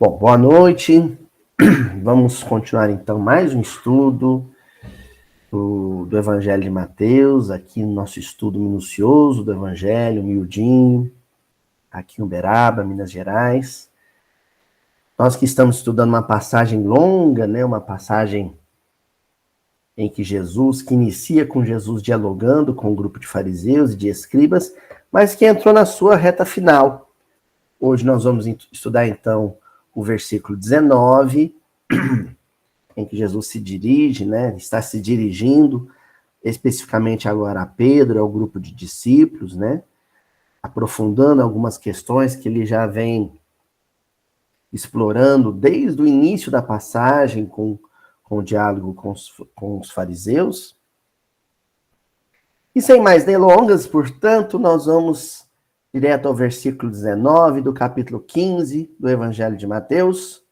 Bom, boa noite. Vamos continuar então mais um estudo do Evangelho de Mateus, aqui no nosso estudo minucioso do Evangelho, miudinho, aqui em Uberaba, Minas Gerais. Nós que estamos estudando uma passagem longa, né, uma passagem em que que inicia com Jesus dialogando com um grupo de fariseus e de escribas, mas que entrou na sua reta final. Hoje nós vamos estudar então o versículo 19, em que Jesus se dirige, né, está se dirigindo especificamente agora a Pedro, ao grupo de discípulos, né, aprofundando algumas questões que ele já vem explorando desde o início da passagem, com o diálogo com os fariseus. E sem mais delongas, portanto, nós vamos direto ao versículo 19 do capítulo 15 do Evangelho de Mateus.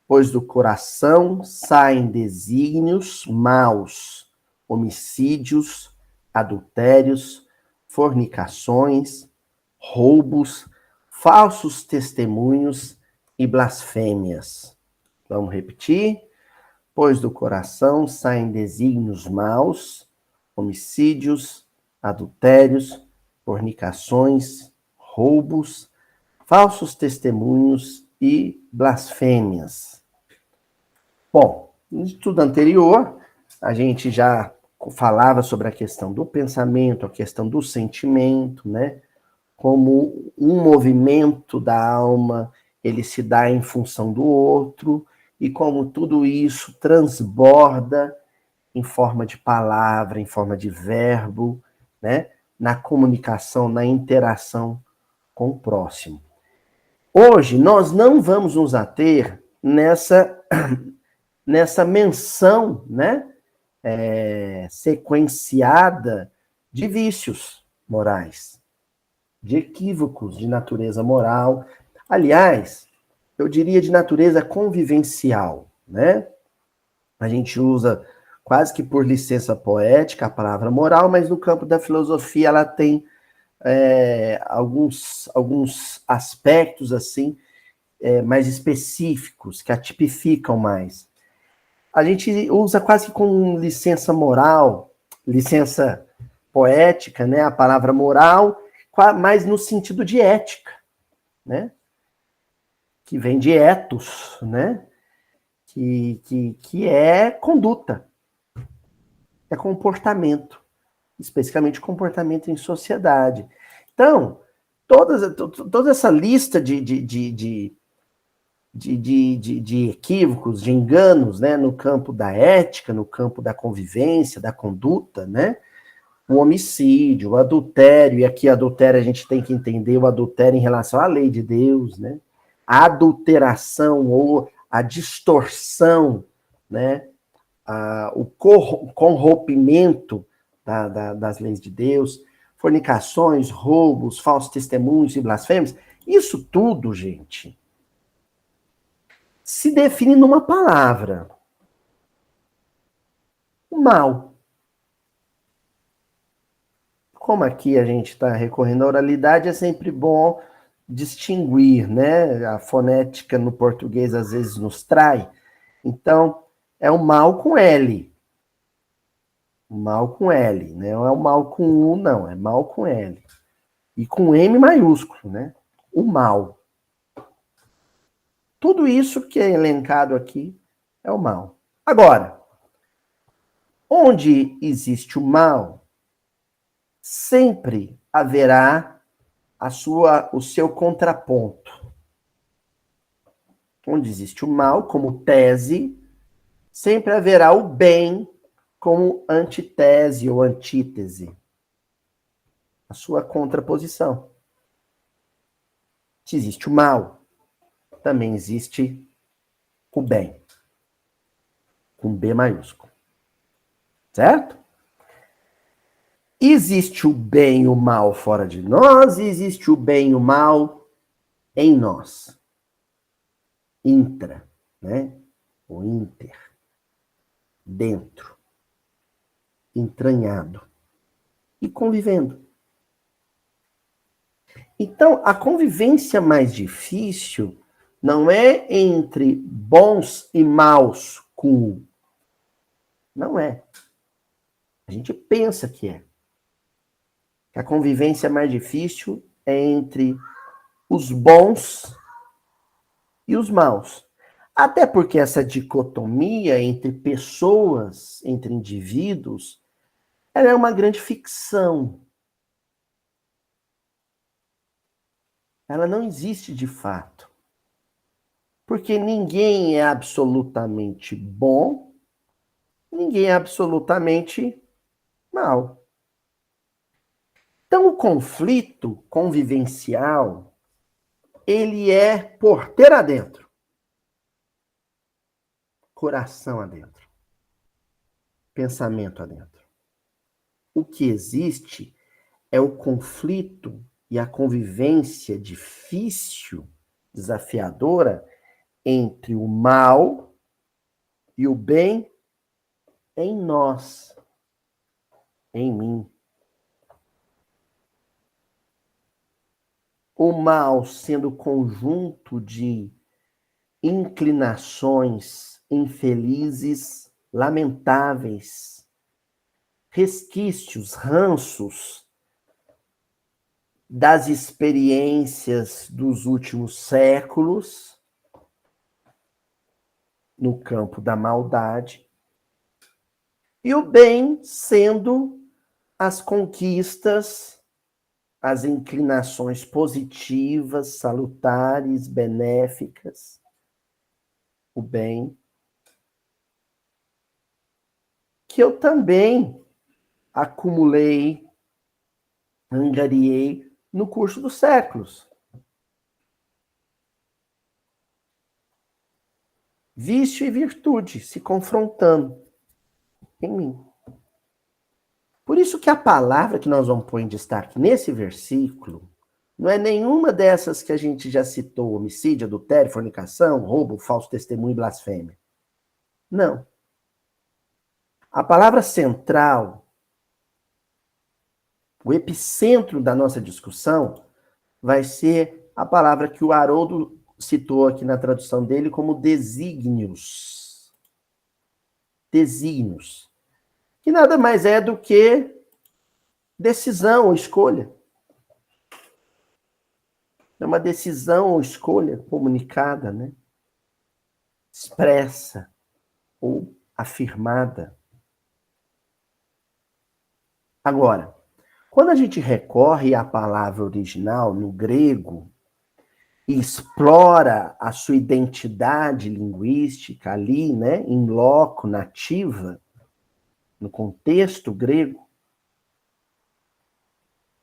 Pois do coração saem desígnios maus, homicídios, adultérios, fornicações, roubos, falsos testemunhos e blasfêmias. Vamos repetir? Pois do coração saem desígnios maus, homicídios, adultérios, fornicações, roubos, falsos testemunhos e blasfêmias. Bom, no estudo anterior, a gente já falava sobre a questão do pensamento, a questão do sentimento, né? Como um movimento da alma, ele se dá em função do outro, e como tudo isso transborda em forma de palavra, em forma de verbo, né? Na comunicação, na interação com o próximo. Hoje, nós não vamos nos ater nessa menção, né, sequenciada de vícios morais, de equívocos de natureza moral. Aliás, eu diria de natureza convivencial, né? A gente usa quase que por licença poética a palavra moral, mas no campo da filosofia ela tem alguns aspectos assim mais específicos, que a tipificam mais. A gente usa quase que com licença moral, licença poética, né, a palavra moral, mas no sentido de ética, né, que vem de ethos, né, que é conduta, é comportamento, especificamente comportamento em sociedade. Então, toda essa lista de equívocos, de enganos, né, no campo da ética, no campo da convivência, da conduta, né, o homicídio, o adultério, e aqui adultério a gente tem que entender o adultério em relação à lei de Deus, né, a adulteração ou a distorção, né, o corrompimento das leis de Deus, fornicações, roubos, falsos testemunhos e blasfêmias, isso tudo, gente, se define numa palavra: o mal. Como aqui a gente está recorrendo à oralidade, é sempre bom distinguir, né? A fonética no português às vezes nos trai. Então, é o mal com L. O mal com L, né? Não é o mal com U, não. É mal com L. E com M maiúsculo, né? O mal. Tudo isso que é elencado aqui é o mal. Agora, onde existe o mal, sempre haverá o seu contraponto. Onde existe o mal como tese, sempre haverá o bem como antitese ou antítese. A sua contraposição. Se existe o mal, também existe o bem. Com B maiúsculo. Certo? Existe o bem e o mal fora de nós, e existe o bem e o mal em nós. Intra, né? O inter. Dentro. Entranhado. E convivendo. Então, a convivência mais difícil Não é entre bons e maus cool. Não é. A gente pensa que é. Que a convivência mais difícil é entre os bons e os maus. Até porque essa dicotomia entre pessoas, entre indivíduos, ela é uma grande ficção. Ela não existe de fato. Porque ninguém é absolutamente bom, ninguém é absolutamente mal. Então, o conflito convivencial, ele é porteira adentro, coração adentro, pensamento adentro. O que existe é o conflito e a convivência difícil, desafiadora, entre o mal e o bem em nós, em mim. O mal sendo o conjunto de inclinações infelizes, lamentáveis, resquícios, ranços das experiências dos últimos séculos no campo da maldade, e o bem sendo as conquistas, as inclinações positivas, salutares, benéficas, o bem, que eu também acumulei, angariei no curso dos séculos. Vício e virtude se confrontando em mim. Por isso que a palavra que nós vamos pôr em destaque nesse versículo não é nenhuma dessas que a gente já citou: homicídio, adultério, fornicação, roubo, falso testemunho e blasfêmia. Não. A palavra central, o epicentro da nossa discussão, vai ser a palavra que o Haroldo citou aqui na tradução dele como desígnios. Desígnios. Que nada mais é do que decisão ou escolha. É uma decisão ou escolha comunicada, né? Expressa ou afirmada. Agora, quando a gente recorre à palavra original no grego e explora a sua identidade linguística ali, né, em loco, nativa, no contexto grego,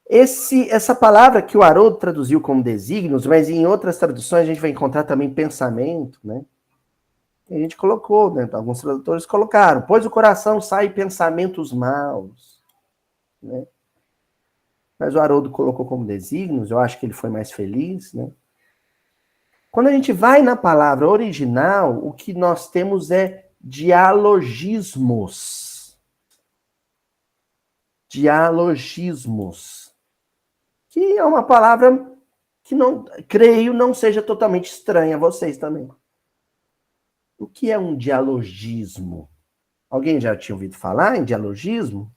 essa palavra que o Haroldo traduziu como desígnios, mas em outras traduções a gente vai encontrar também pensamento, né? A gente colocou, né? Alguns tradutores colocaram, pois o coração sai pensamentos maus, né? Mas o Haroldo colocou como desígnios, eu acho que ele foi mais feliz, né? Quando a gente vai na palavra original, o que nós temos é dialogismos. Dialogismos. Que é uma palavra que não, creio, não seja totalmente estranha a vocês também. O que é um dialogismo? Alguém já tinha ouvido falar em dialogismo?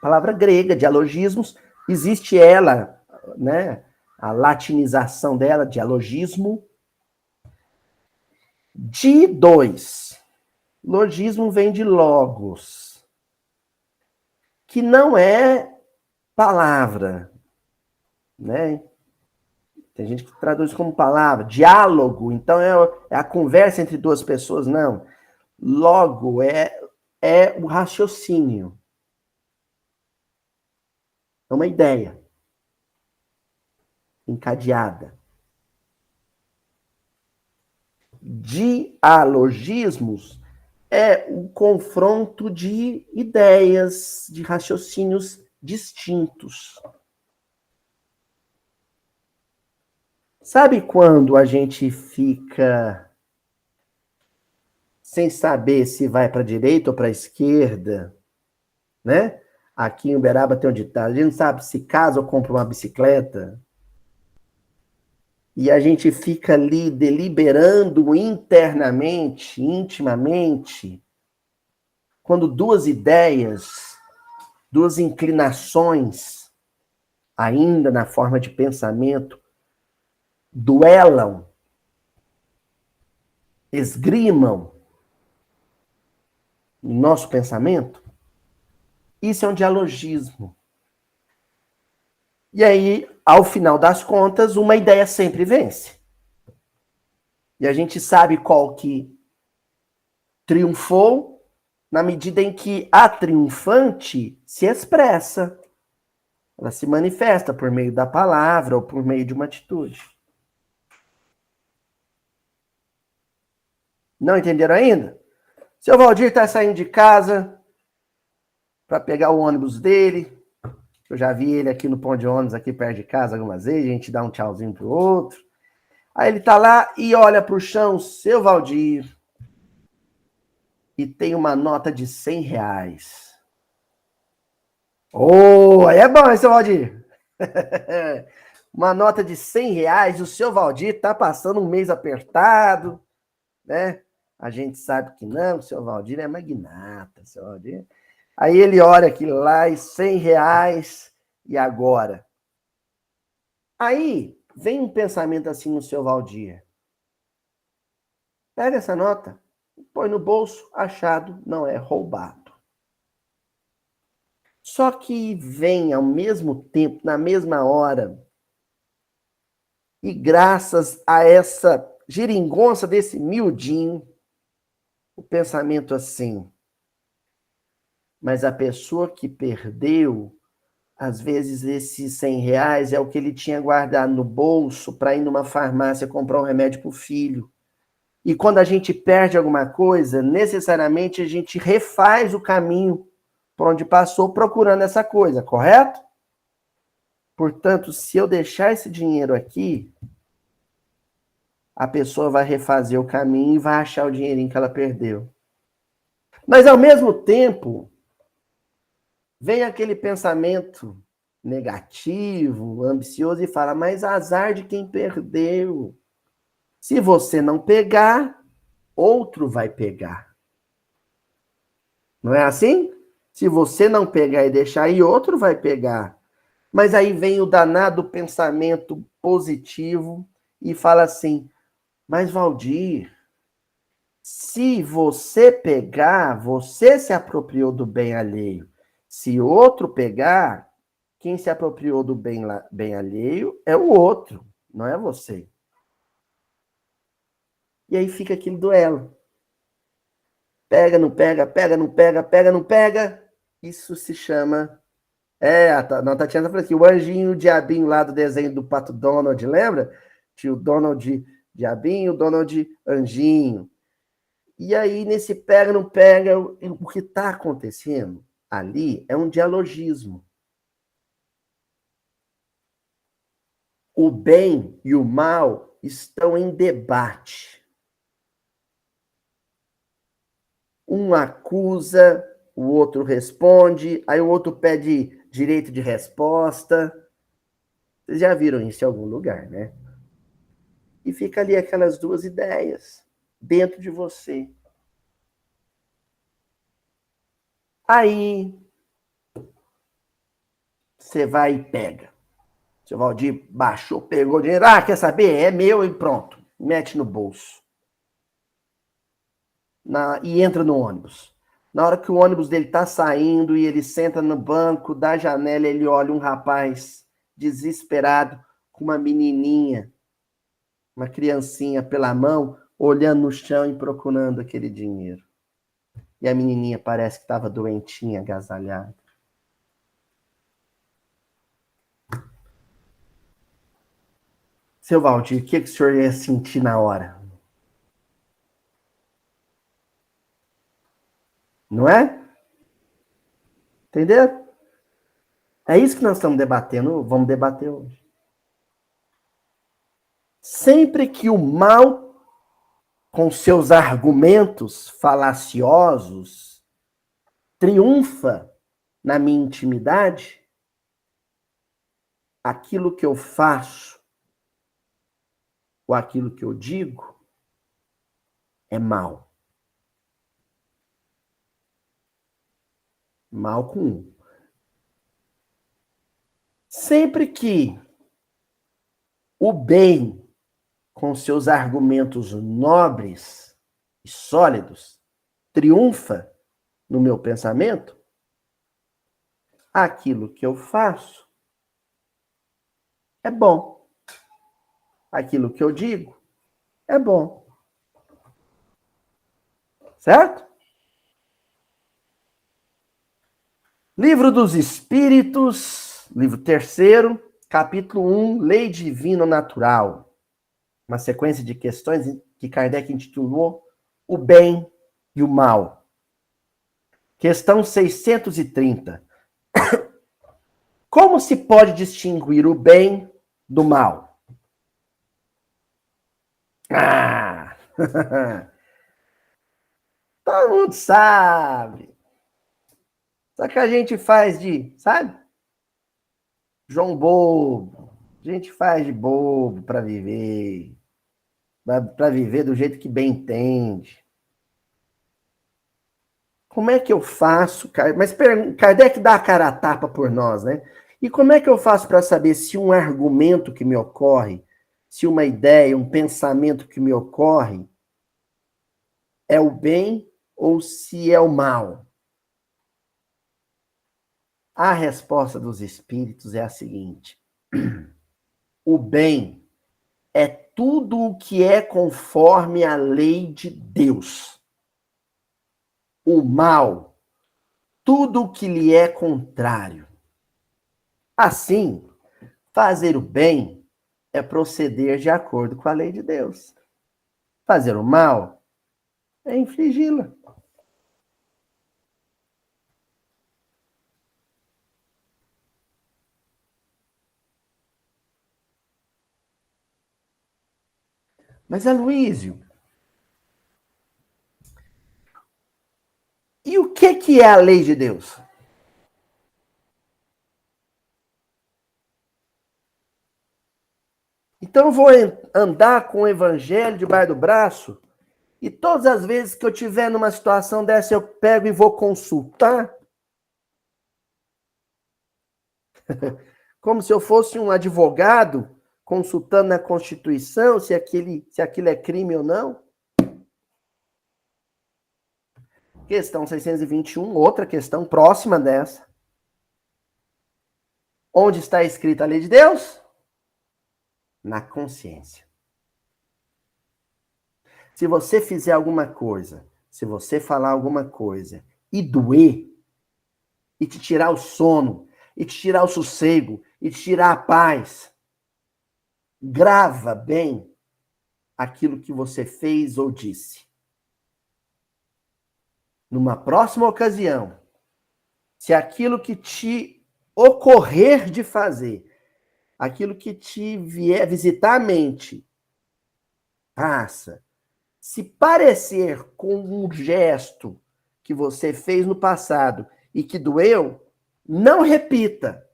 Palavra grega, dialogismos, existe ela, né? A latinização dela, dialogismo. De dois. Logismo vem de logos, que não é palavra, né? Tem gente que traduz como palavra, diálogo, então é a conversa entre duas pessoas, não. Logo é o raciocínio. É uma ideia encadeada. Dialogismos é o confronto de ideias, de raciocínios distintos. Sabe quando a gente fica sem saber se vai para a direita ou para a esquerda, né? Aqui em Uberaba tem um ditado, a gente não sabe se casa ou compra uma bicicleta. e a gente fica ali deliberando internamente, intimamente, quando duas ideias, duas inclinações, ainda na forma de pensamento, duelam, esgrimam no nosso pensamento, isso é um dialogismo. E aí, ao final das contas, uma ideia sempre vence. E a gente sabe qual que triunfou na medida em que a triunfante se expressa. Ela se manifesta por meio da palavra ou por meio de uma atitude. Não entenderam ainda? Seu Valdir está saindo de casa para pegar o ônibus dele. Eu já vi ele aqui no ponto de ônibus, aqui perto de casa, algumas vezes. A gente dá um tchauzinho pro outro. Aí ele tá lá e olha pro chão, seu Valdir, e tem uma nota de R$ 100. Oh, aí é bom, hein, seu Valdir? Uma nota de R$ 100, o seu Valdir tá passando um mês apertado, né? A gente sabe que não, o seu Valdir é magnata, seu Valdir. Aí ele olha aquilo lá e R$ 100, e agora? Aí vem um pensamento assim no seu Valdir. Pega essa nota, põe no bolso, achado, não é roubado. Só que vem ao mesmo tempo, na mesma hora, e graças a essa geringonça desse miudinho, o pensamento assim, mas a pessoa que perdeu, às vezes esses R$ 100 é o que ele tinha guardado no bolso para ir numa farmácia comprar um remédio para o filho. E quando a gente perde alguma coisa, necessariamente a gente refaz o caminho por onde passou procurando essa coisa, correto? Portanto, se eu deixar esse dinheiro aqui, a pessoa vai refazer o caminho e vai achar o dinheirinho que ela perdeu. Mas, ao mesmo tempo, vem aquele pensamento negativo, ambicioso e fala, mas azar de quem perdeu. Se você não pegar, outro vai pegar. Não é assim? Se você não pegar e deixar aí, outro vai pegar. Mas aí vem o danado pensamento positivo e fala assim, mas Valdir, se você pegar, você se apropriou do bem alheio. Se outro pegar, quem se apropriou do bem alheio é o outro, não é você. E aí fica aquele duelo. Pega, não pega, pega, não pega, pega, não pega. Isso se chama... a Tatiana falou assim, o anjinho, o diabinho lá do desenho do Pato Donald, lembra? Tinha o Donald diabinho, o Donald anjinho. E aí, nesse pega, não pega, o que está acontecendo ali é um dialogismo. O bem e o mal estão em debate. Um acusa, o outro responde, aí o outro pede direito de resposta. Vocês já viram isso em algum lugar, né? E fica ali aquelas duas ideias dentro de você. Aí você vai e pega. Seu Valdir baixou, pegou o dinheiro. Ah, quer saber? É meu e pronto. Mete no bolso. E entra no ônibus. Na hora que o ônibus dele tá saindo e ele senta no banco da janela, ele olha um rapaz desesperado com uma menininha, uma criancinha pela mão, olhando no chão e procurando aquele dinheiro. E a menininha parece que estava doentinha, agasalhada. Seu Valdir, o que o senhor ia sentir na hora? Não é? Entendeu? É isso que nós estamos debatendo, vamos debater hoje. Sempre que o mal, com seus argumentos falaciosos, triunfa na minha intimidade, aquilo que eu faço ou aquilo que eu digo é mal. Mal com um. Sempre que o bem, com seus argumentos nobres e sólidos, triunfa no meu pensamento, aquilo que eu faço é bom. Aquilo que eu digo é bom. Certo? Livro dos Espíritos, livro 3º, capítulo 1, Lei Divina Natural. Uma sequência de questões que Kardec intitulou O Bem e o Mal. Questão 630. Como se pode distinguir o bem do mal? Ah! Todo mundo sabe. Só que a gente faz sabe? João bobo. A gente faz de bobo para viver. Para viver do jeito que bem entende. Como é que eu faço? Mas Kardec dá a cara a tapa por nós, né? E como é que eu faço para saber se um argumento que me ocorre, se uma ideia, um pensamento que me ocorre, é o bem ou se é o mal? A resposta dos espíritos é a seguinte: o bem é tudo o que é conforme a lei de Deus. O mal, tudo o que lhe é contrário. Assim, fazer o bem é proceder de acordo com a lei de Deus. Fazer o mal é infligi-la. Mas, Aloísio, e o que é a lei de Deus? Então eu vou andar com o evangelho debaixo do braço e todas as vezes que eu tiver numa situação dessa eu pego e vou consultar? Como se eu fosse um advogado consultando na Constituição se aquilo é crime ou não? Questão 621, outra questão próxima dessa. Onde está escrita a lei de Deus? Na consciência. Se você fizer alguma coisa, se você falar alguma coisa e doer, e te tirar o sono, e te tirar o sossego, e te tirar a paz, grava bem aquilo que você fez ou disse. Numa próxima ocasião, se aquilo que te ocorrer de fazer, aquilo que te vier visitar a mente, passa. Se parecer com um gesto que você fez no passado e que doeu, não repita.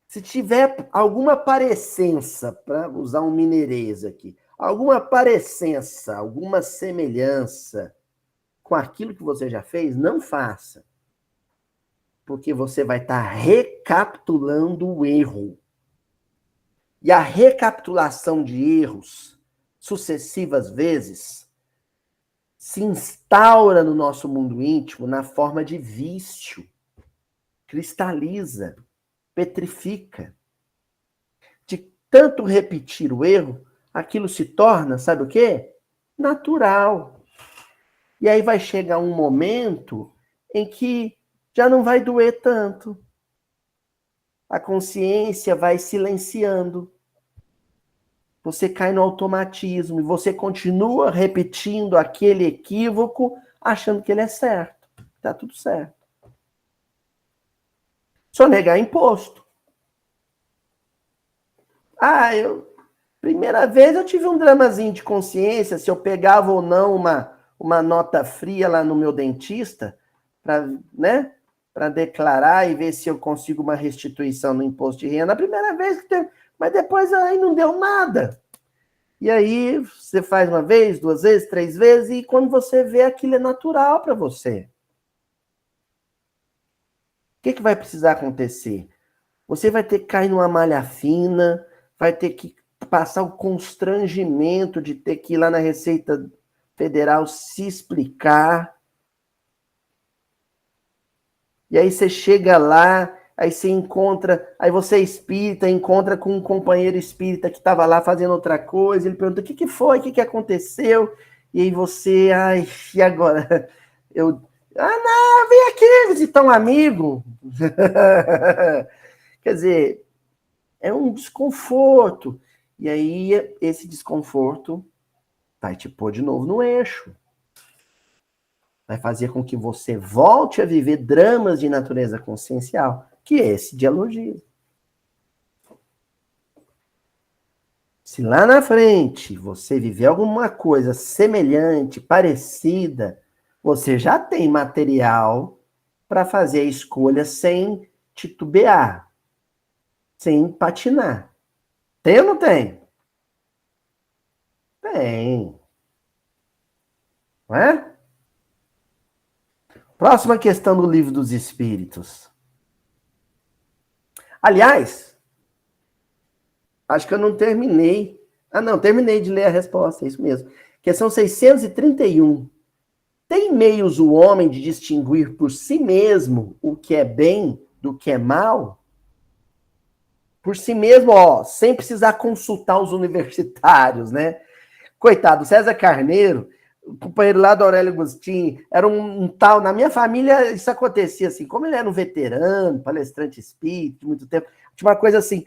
Se tiver alguma parecença, para usar um mineirês aqui, alguma parecença, alguma semelhança com aquilo que você já fez, não faça. Porque você vai estar recapitulando o erro. E a recapitulação de erros sucessivas vezes se instaura no nosso mundo íntimo na forma de vício, cristaliza, petrifica. De tanto repetir o erro, aquilo se torna, sabe o quê? Natural. E aí vai chegar um momento em que já não vai doer tanto. A consciência vai silenciando. Você cai no automatismo e você continua repetindo aquele equívoco, achando que ele é certo. Tá tudo certo. Só negar imposto. Primeira vez eu tive um dramazinho de consciência, se eu pegava ou não uma nota fria lá no meu dentista, para declarar e ver se eu consigo uma restituição no imposto de renda. A primeira vez que Mas depois aí não deu nada. E aí você faz uma vez, 2 vezes, 3 vezes, e quando você vê, aquilo é natural para você. O que vai precisar acontecer? Você vai ter que cair numa malha fina, vai ter que passar o constrangimento de ter que ir lá na Receita Federal se explicar. E aí você chega lá, aí você encontra, aí você é espírita, encontra com um companheiro espírita que estava lá fazendo outra coisa, ele pergunta, o que foi, o que aconteceu? E aí você, ai, e agora? Não, vem aqui visitar um amigo. Quer dizer, é um desconforto. E aí esse desconforto vai te pôr de novo no eixo. Vai fazer com que você volte a viver dramas de natureza consciencial, que é esse dialogismo. Se lá na frente você viver alguma coisa semelhante, parecida, você já tem material para fazer a escolha sem titubear, sem patinar. Tem ou não tem? Tem. Não é? Próxima questão do Livro dos Espíritos. Aliás, acho que eu não terminei. Ah, não, terminei de ler a resposta, é isso mesmo. Questão 631. Tem meios o homem de distinguir por si mesmo o que é bem do que é mal? Por si mesmo, ó, sem precisar consultar os universitários, né? Coitado, César Carneiro, o companheiro lá do Aurélio Agostinho, era um tal, na minha família isso acontecia assim, como ele era um veterano, palestrante espírita, de muito tempo, tinha uma coisa assim,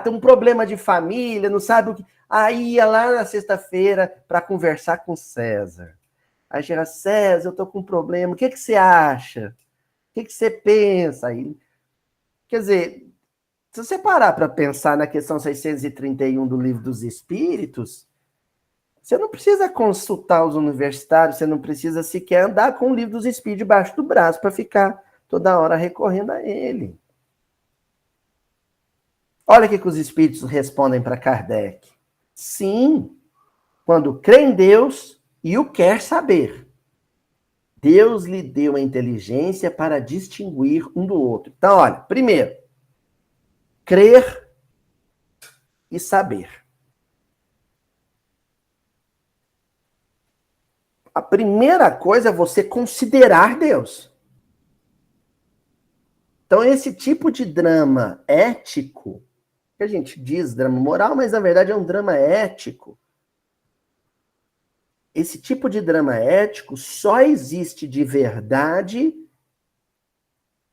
tem um problema de família, não sabe o que, aí ia lá na sexta-feira para conversar com César. Aí chega, César, eu tô com um problema, o que você acha? O que você pensa? Aí, quer dizer, se você parar para pensar na questão 631 do Livro dos Espíritos, você não precisa consultar os universitários, você não precisa sequer andar com o Livro dos Espíritos debaixo do braço para ficar toda hora recorrendo a ele. Olha o que os espíritos respondem para Kardec. Sim, quando crê em Deus e o quer saber. Deus lhe deu a inteligência para distinguir um do outro. Então, olha, primeiro, crer e saber. A primeira coisa é você considerar Deus. Então, esse tipo de drama ético, que a gente diz drama moral, mas na verdade é um drama ético. Esse tipo de drama ético só existe de verdade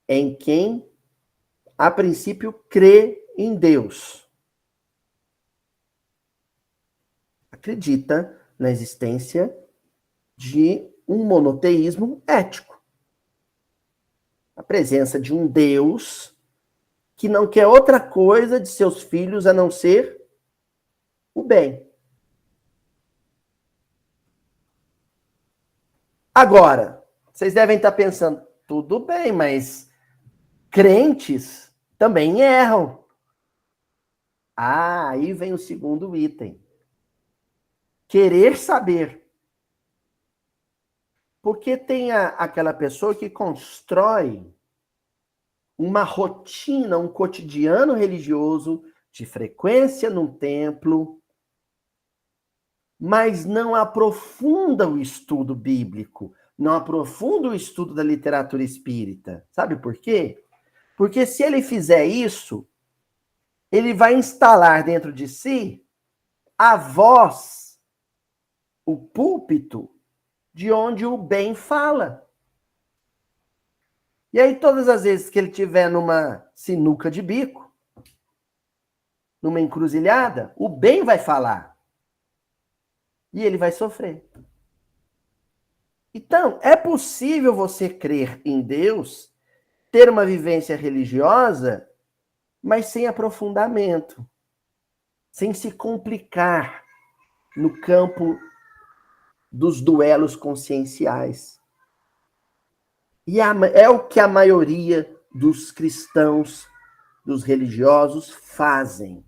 em quem, a princípio, crê em Deus. Acredita na existência de um monoteísmo ético. A presença de um Deus que não quer outra coisa de seus filhos a não ser o bem. Agora, vocês devem estar pensando, tudo bem, mas crentes também erram. Aí vem o segundo item. Querer saber. Porque tem aquela pessoa que constrói uma rotina, um cotidiano religioso de frequência num templo, mas não aprofunda o estudo bíblico, não aprofunda o estudo da literatura espírita. Sabe por quê? Porque se ele fizer isso, ele vai instalar dentro de si a voz, o púlpito, de onde o bem fala. E aí, todas as vezes que ele estiver numa sinuca de bico, numa encruzilhada, o bem vai falar. E ele vai sofrer. Então, é possível você crer em Deus, ter uma vivência religiosa, mas sem aprofundamento, sem se complicar no campo dos duelos conscienciais. E é o que a maioria dos cristãos, dos religiosos, fazem.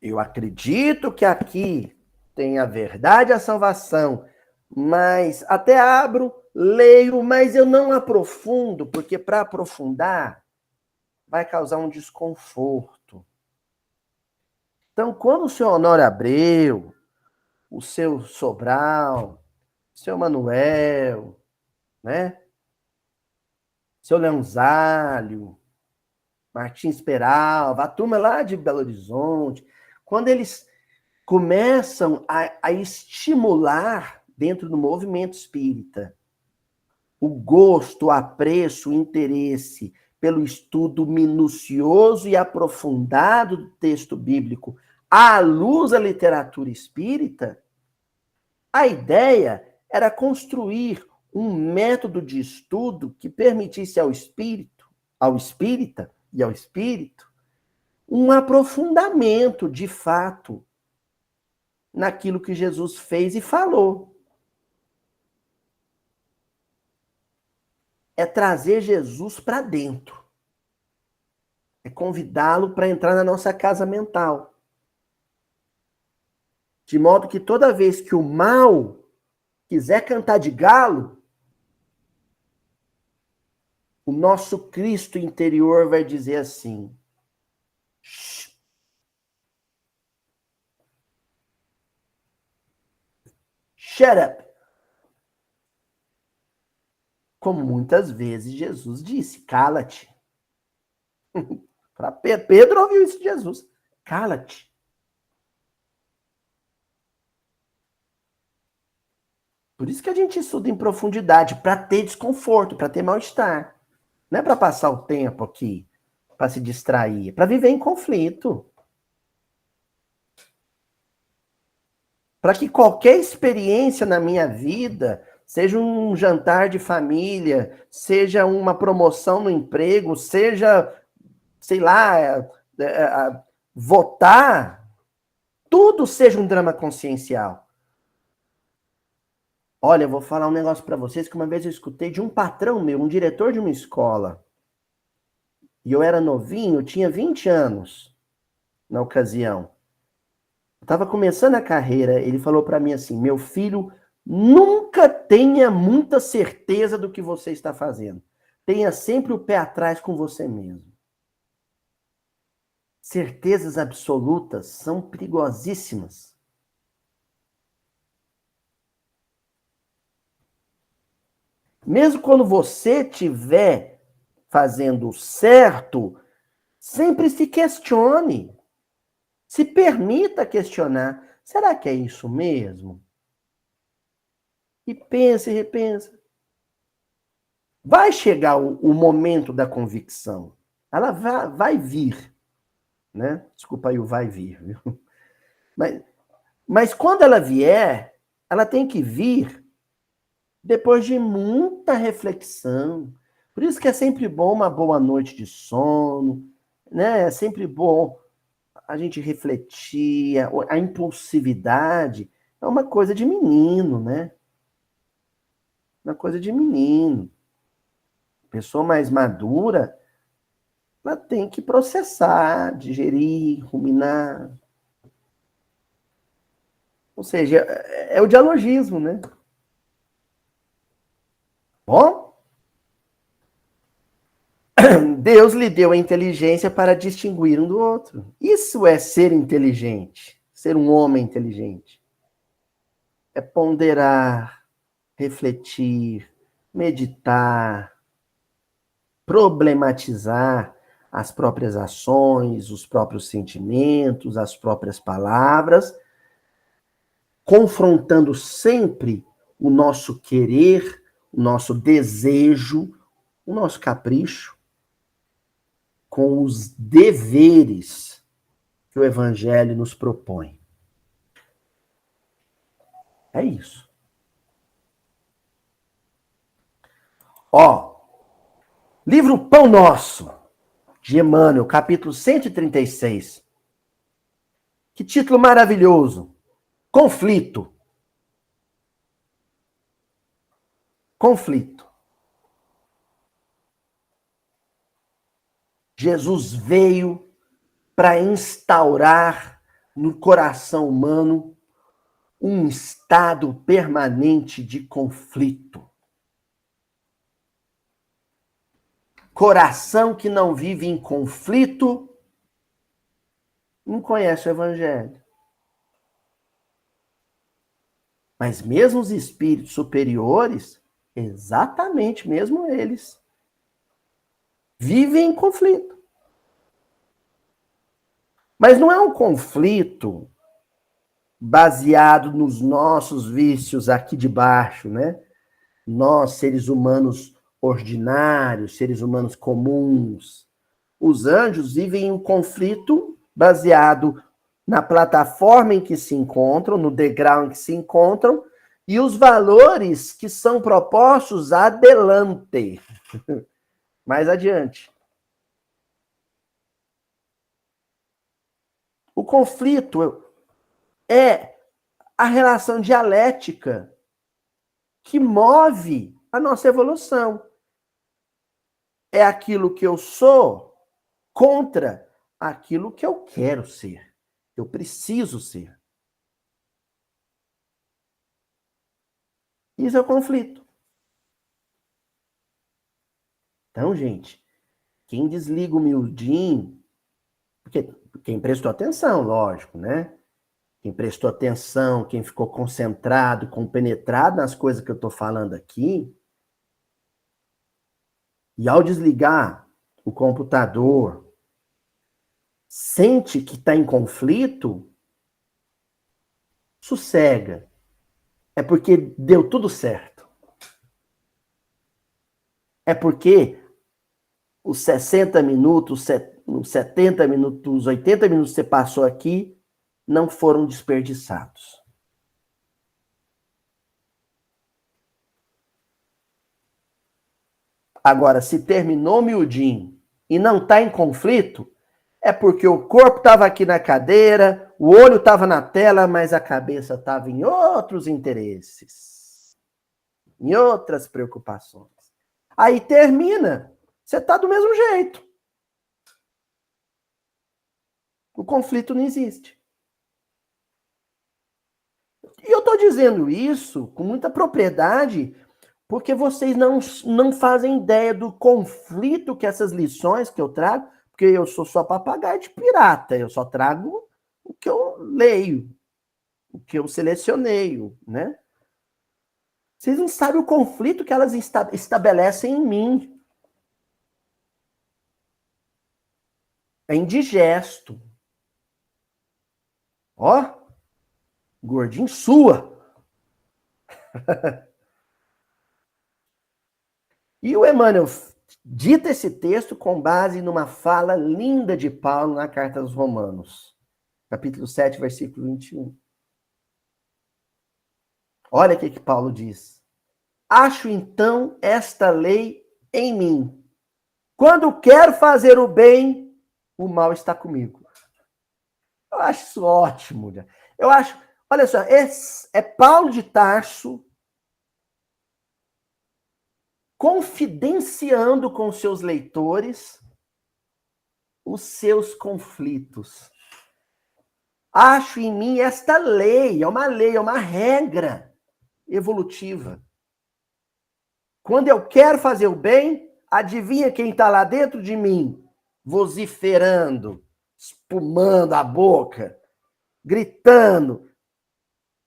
Eu acredito que aqui tem a verdade e a salvação, mas até abro, leio, mas eu não aprofundo, porque para aprofundar vai causar um desconforto. Então, quando o senhor Honório Abreu, o seu Sobral, o seu Manuel, né? Seu Leonzálio, Martins Peralva, a turma lá de Belo Horizonte, quando eles começam a estimular dentro do movimento espírita o gosto, o apreço, o interesse pelo estudo minucioso e aprofundado do texto bíblico à luz da literatura espírita, a ideia era construir um método de estudo que permitisse ao espírito, ao espírita e ao espírito, um aprofundamento de fato naquilo que Jesus fez e falou. É trazer Jesus para dentro. É convidá-lo para entrar na nossa casa mental. De modo que toda vez que o mal quiser cantar de galo, o nosso Cristo interior vai dizer assim: shut up. Como muitas vezes Jesus disse, cala-te. Para Pedro ouviu isso de Jesus, cala-te. Por isso que a gente estuda em profundidade, para ter desconforto, para ter mal-estar. Não é para passar o tempo aqui, para se distrair, é para viver em conflito. Para que qualquer experiência na minha vida, seja um jantar de família, seja uma promoção no emprego, seja, sei lá, votar, tudo seja um drama consciencial. Olha, eu vou falar um negócio para vocês que uma vez eu escutei de um patrão meu, um diretor de uma escola. E eu era novinho, eu tinha 20 anos na ocasião. Eu estava começando a carreira, ele falou para mim assim: meu filho, nunca tenha muita certeza do que você está fazendo. Tenha sempre o pé atrás com você mesmo. Certezas absolutas são perigosíssimas. Mesmo quando você estiver fazendo certo, sempre se questione. Se permita questionar. Será que é isso mesmo? E pense e repensa. Vai chegar o momento da convicção. Ela vai vir. Né? Desculpa aí o vai vir. Viu? Mas quando ela vier, ela tem que vir depois de muita reflexão. Por isso que é sempre bom uma boa noite de sono, né? É sempre bom a gente refletir. A impulsividade é uma coisa de menino, né? Uma coisa de menino. Pessoa mais madura, ela tem que processar, digerir, ruminar. Ou seja, é o dialogismo, né? Bom, Deus lhe deu a inteligência para distinguir um do outro. Isso é ser inteligente, ser um homem inteligente. É ponderar, refletir, meditar, problematizar as próprias ações, os próprios sentimentos, as próprias palavras, confrontando sempre o nosso querer, o nosso desejo, o nosso capricho com os deveres que o Evangelho nos propõe. É isso. Ó, livro Pão Nosso, de Emmanuel, capítulo 136. Que título maravilhoso. Conflito. Conflito. Jesus veio para instaurar no coração humano um estado permanente de conflito. Coração que não vive em conflito não conhece o Evangelho. Mas mesmo os espíritos superiores, exatamente mesmo eles, vivem em conflito. Mas não é um conflito baseado nos nossos vícios aqui de baixo, né? Nós, seres humanos ordinários, seres humanos comuns. Os anjos vivem em um conflito baseado na plataforma em que se encontram, no degrau em que se encontram, e os valores que são propostos adelante. Mais adiante. O conflito é a relação dialética que move a nossa evolução. É aquilo que eu sou contra aquilo que eu quero ser, eu preciso ser. Isso é o conflito. Então, gente, quem desliga o miudinho, porque quem prestou atenção, lógico, né? Quem prestou atenção, quem ficou concentrado, compenetrado nas coisas que eu estou falando aqui, e ao desligar o computador, sente que está em conflito, sossega. É porque deu tudo certo. É porque os 60 minutos, os 70 minutos, os 80 minutos que você passou aqui não foram desperdiçados. Agora, se terminou miudinho e não está em conflito, é porque o corpo estava aqui na cadeira, o olho estava na tela, mas a cabeça estava em outros interesses, em outras preocupações. Aí termina, você está do mesmo jeito. O conflito não existe. E eu estou dizendo isso com muita propriedade, porque vocês não fazem ideia do conflito que essas lições que eu trago, porque eu sou só papagaio de pirata, eu só trago o que eu leio, o que eu selecionei, né? Vocês não sabem o conflito que elas estabelecem em mim. É indigesto. Ó, gordinho sua. E o Emmanuel dita esse texto com base numa fala linda de Paulo na Carta aos Romanos, capítulo 7, versículo 21. Olha o que Paulo diz. Acho então esta lei em mim. Quando quero fazer o bem, o mal está comigo. Eu acho isso ótimo. Eu acho, olha só, é Paulo de Tarso confidenciando com seus leitores os seus conflitos. Acho em mim esta lei, é uma regra evolutiva. Quando eu quero fazer o bem, adivinha quem está lá dentro de mim? Vociferando, espumando a boca, gritando.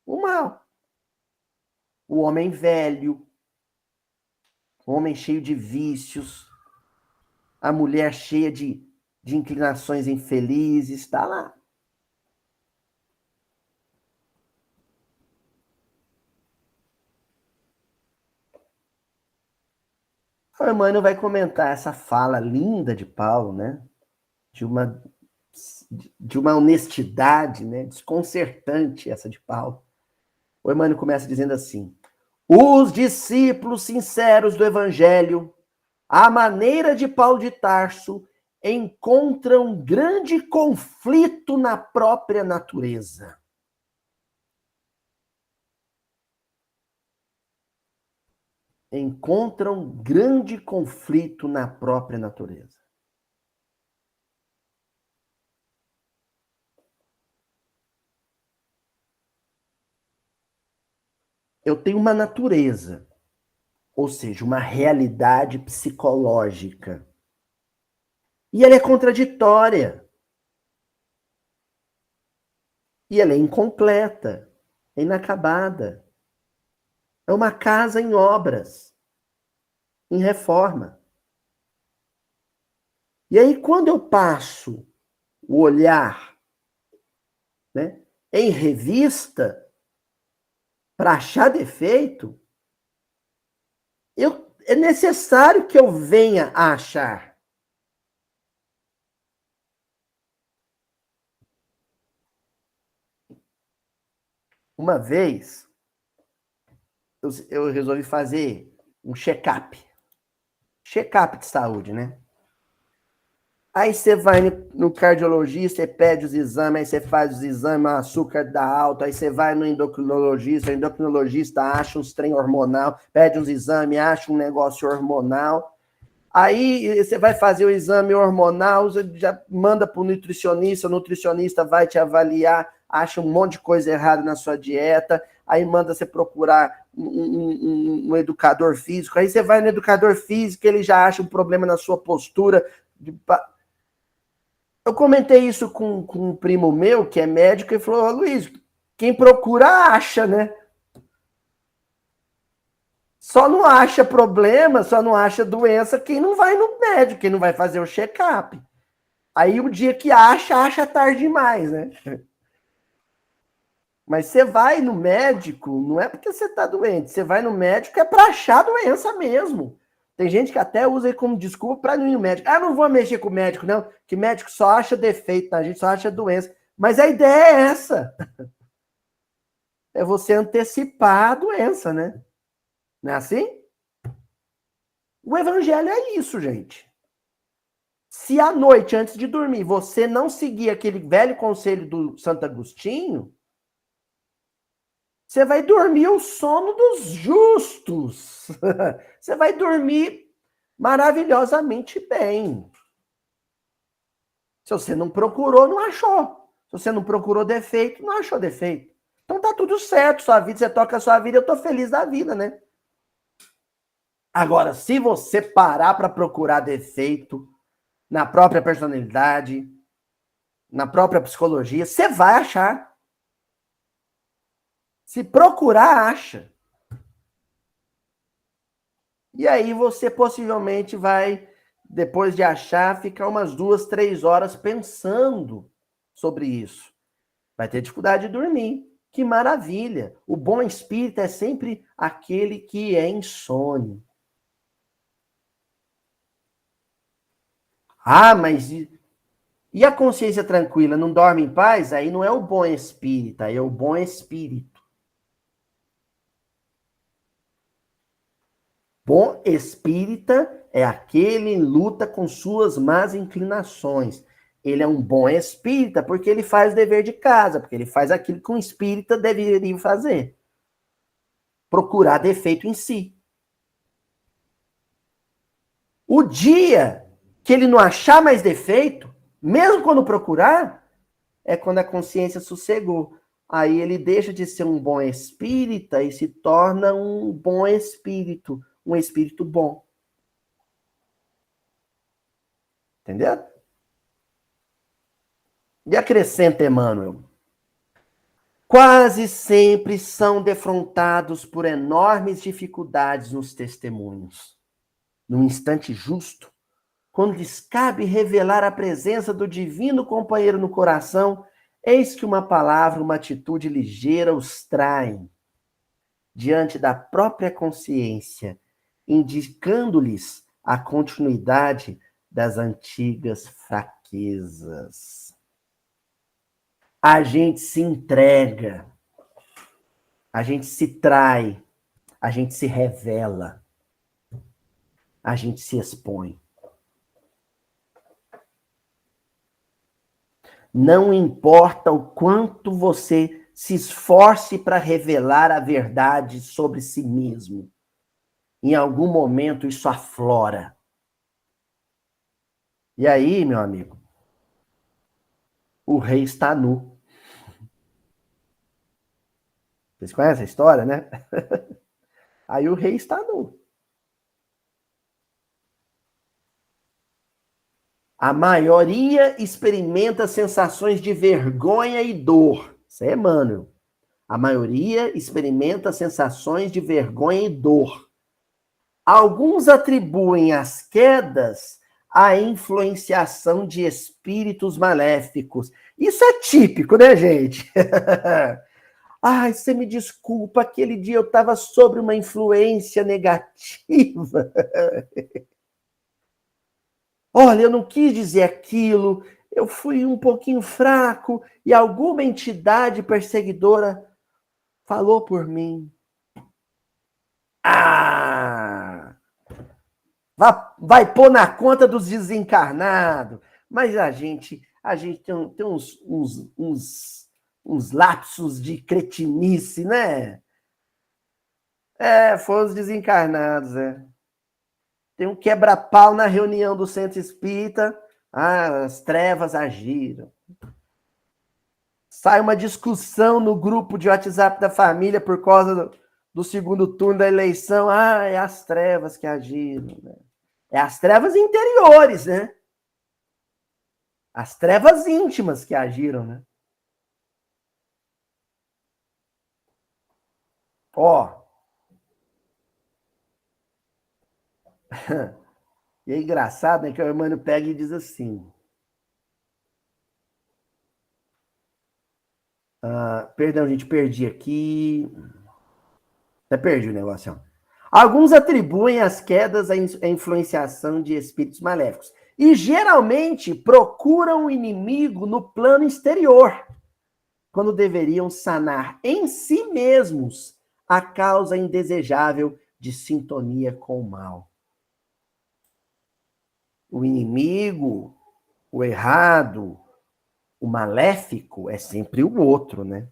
O mal. O homem velho, o homem cheio de vícios, a mulher cheia de inclinações infelizes, está lá. O Emmanuel vai comentar essa fala linda de Paulo, né? De uma honestidade, né? Desconcertante essa de Paulo. O Emmanuel começa dizendo assim: os discípulos sinceros do Evangelho, à maneira de Paulo de Tarso, encontram grande conflito na própria natureza. Encontram grande conflito na própria natureza. eu tenho uma natureza, ou seja, uma realidade psicológica. E ela é contraditória. E ela é incompleta, é inacabada. É uma casa em obras, em reforma. E aí, quando eu passo o olhar, né, em revista, para achar defeito, é necessário que eu venha a achar. Uma vez, eu resolvi fazer um check-up. Check-up de saúde, né? Aí você vai no cardiologista e pede os exames, aí você faz os exames, o açúcar dá alto, aí você vai no endocrinologista, o endocrinologista acha uns trem hormonal, pede uns exames, acha um negócio hormonal. Aí você vai fazer o exame hormonal, já manda para o nutricionista vai te avaliar, acha um monte de coisa errada na sua dieta, aí manda você procurar um educador físico, aí você vai no educador físico, ele já acha um problema na sua postura. Eu comentei isso com um primo meu, que é médico, e falou, Luiz, quem procura acha, né? Só não acha problema, só não acha doença quem não vai no médico, quem não vai fazer o check-up. Aí o dia que acha tarde demais, né? Mas você vai no médico, não é porque você tá doente, você vai no médico é para achar a doença mesmo. Tem gente que até usa como desculpa para não ir no médico. Ah, não vou mexer com o médico, não, que médico só acha defeito, a gente só acha doença. Mas a ideia é essa, é você antecipar a doença, né? Não é assim? O evangelho é isso, gente. Se à noite, antes de dormir, você não seguir aquele velho conselho do Santo Agostinho, você vai dormir o sono dos justos. Você vai dormir maravilhosamente bem. Se você não procurou, não achou. Se você não procurou defeito, não achou defeito. Então tá tudo certo, sua vida, você toca a sua vida, eu tô feliz da vida, né? Agora, se você parar para procurar defeito na própria personalidade, na própria psicologia, você vai achar. Se procurar, acha. E aí você possivelmente vai, depois de achar, ficar umas 2, 3 horas pensando sobre isso. Vai ter dificuldade de dormir. Que maravilha! O bom espírito é sempre aquele que é insone. Ah, mas e a consciência tranquila não dorme em paz? Aí não é o bom espírita, é o bom espírito. Bom espírita é aquele que luta com suas más inclinações. Ele é um bom espírita porque ele faz o dever de casa, porque ele faz aquilo que um espírita deveria fazer. Procurar defeito em si. O dia que ele não achar mais defeito, mesmo quando procurar, é quando a consciência sossegou. Aí ele deixa de ser um bom espírita e se torna um bom espírito, um espírito bom. Entendeu? E acrescenta Emmanuel. Quase sempre são defrontados por enormes dificuldades nos testemunhos. No instante justo, quando lhes cabe revelar a presença do divino companheiro no coração, eis que uma palavra, uma atitude ligeira os traem diante da própria consciência, indicando-lhes a continuidade das antigas fraquezas. A gente se entrega, a gente se trai, a gente se revela, a gente se expõe. Não importa o quanto você se esforce para revelar a verdade sobre si mesmo. Em algum momento isso aflora. E aí, meu amigo, o rei está nu. Vocês conhecem a história, né? Aí o rei está nu. A maioria experimenta sensações de vergonha e dor. Isso é Emmanuel. A maioria experimenta sensações de vergonha e dor. Alguns atribuem as quedas à influenciação de espíritos maléficos. Isso é típico, né, gente? Ai, você me desculpa, aquele dia eu estava sob uma influência negativa. Olha, eu não quis dizer aquilo, eu fui um pouquinho fraco e alguma entidade perseguidora falou por mim. Ah! Vai pôr na conta dos desencarnados. Mas a gente tem uns lapsos de cretinice, né? É, foram os desencarnados, é. Tem um quebra-pau na reunião do Centro Espírita. Ah, as trevas agiram. Sai uma discussão no grupo de WhatsApp da família por causa do segundo turno da eleição. Ah, é as trevas que agiram, né? É as trevas interiores, né? As trevas íntimas que agiram, né? Ó. E é engraçado, né? Que o Emmanuel pega e diz assim. Perdão, gente, perdi aqui. Até perdi o negócio, ó. Alguns atribuem as quedas à influenciação de espíritos maléficos. E geralmente procuram o inimigo no plano exterior, quando deveriam sanar em si mesmos a causa indesejável de sintonia com o mal. O inimigo, o errado, o maléfico é sempre o outro, né?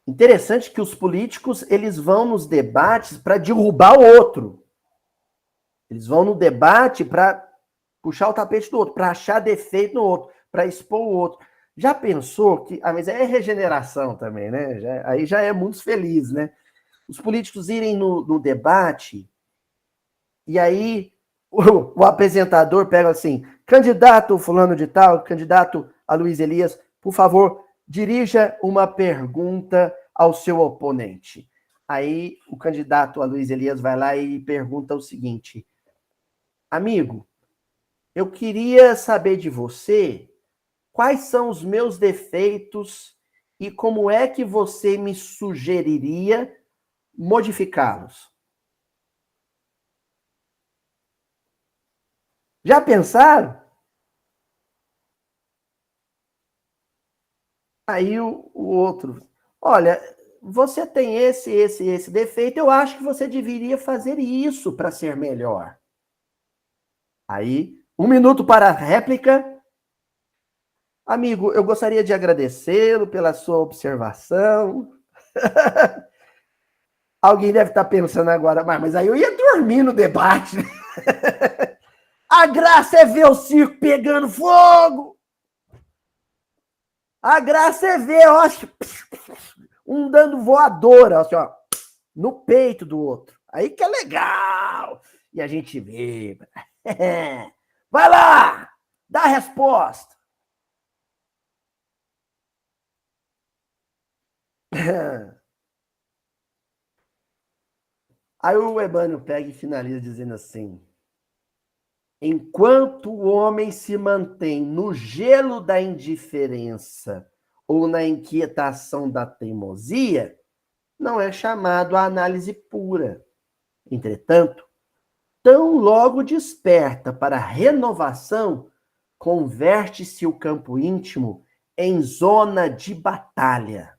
Interessante que os políticos, eles vão nos debates para derrubar o outro. Eles vão no debate para puxar o tapete do outro, para achar defeito no outro, para expor o outro. Já pensou que... mas é regeneração também, né? Aí já é muito feliz, né? Os políticos irem no debate e aí o apresentador pega assim, candidato fulano de tal, candidato a Luiz Elias, por favor, dirija uma pergunta ao seu oponente. Aí o candidato a Luiz Elias vai lá e pergunta o seguinte: amigo, eu queria saber de você quais são os meus defeitos e como é que você me sugeriria modificá-los. Já pensaram? Aí o outro, olha, você tem esse defeito, eu acho que você deveria fazer isso para ser melhor. Aí, 1 minuto para a réplica. Amigo, eu gostaria de agradecê-lo pela sua observação. Alguém deve estar pensando agora, mas aí eu ia dormir no debate. A graça é ver o circo pegando fogo. A graça é ver, ó, um dando voadora, assim, ó, no peito do outro. Aí que é legal. E a gente vê. Vai lá, dá a resposta. Aí o Emmanuel pega e finaliza dizendo assim: enquanto o homem se mantém no gelo da indiferença ou na inquietação da teimosia, não é chamado a análise pura. Entretanto, tão logo desperta para a renovação, converte-se o campo íntimo em zona de batalha.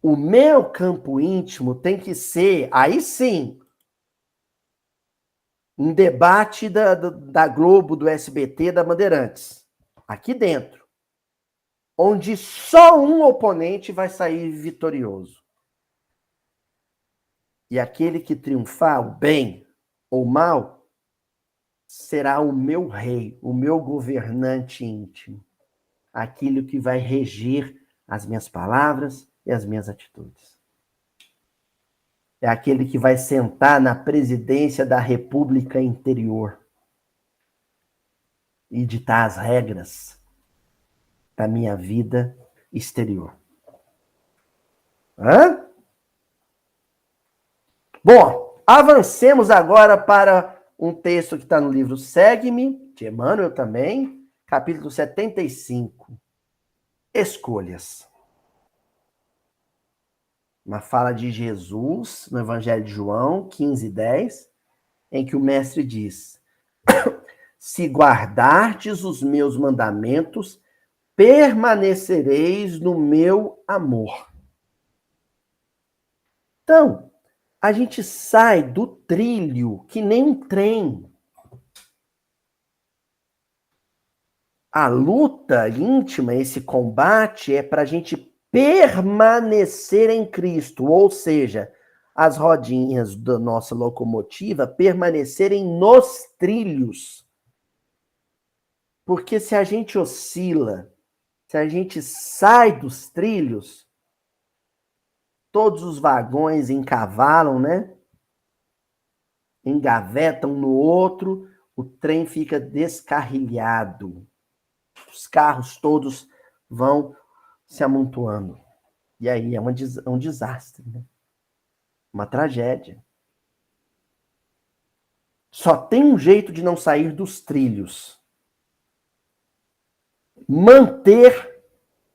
O meu campo íntimo tem que ser, aí sim, um debate da Globo, do SBT, da Bandeirantes. Aqui dentro. Onde só um oponente vai sair vitorioso. E aquele que triunfar, o bem ou o mal, será o meu rei, o meu governante íntimo. aquilo que vai reger as minhas palavras e as minhas atitudes. É aquele que vai sentar na presidência da República interior e ditar as regras da minha vida exterior. Hã? Bom, avancemos agora para um texto que está no livro Segue-me, de Emmanuel também, capítulo 75. Escolhas. Uma fala de Jesus no Evangelho de João, 15:10, em que o mestre diz: se guardardes os meus mandamentos, permanecereis no meu amor. Então, a gente sai do trilho que nem um trem. A luta íntima, esse combate, é para a gente permanecer em Cristo, ou seja, as rodinhas da nossa locomotiva permanecerem nos trilhos. Porque se a gente oscila, se a gente sai dos trilhos, todos os vagões encavalam, né? Engavetam no outro, o trem fica descarrilhado. Os carros todos vão se amontoando. E aí é um desastre, né? Uma tragédia. Só tem um jeito de não sair dos trilhos. Manter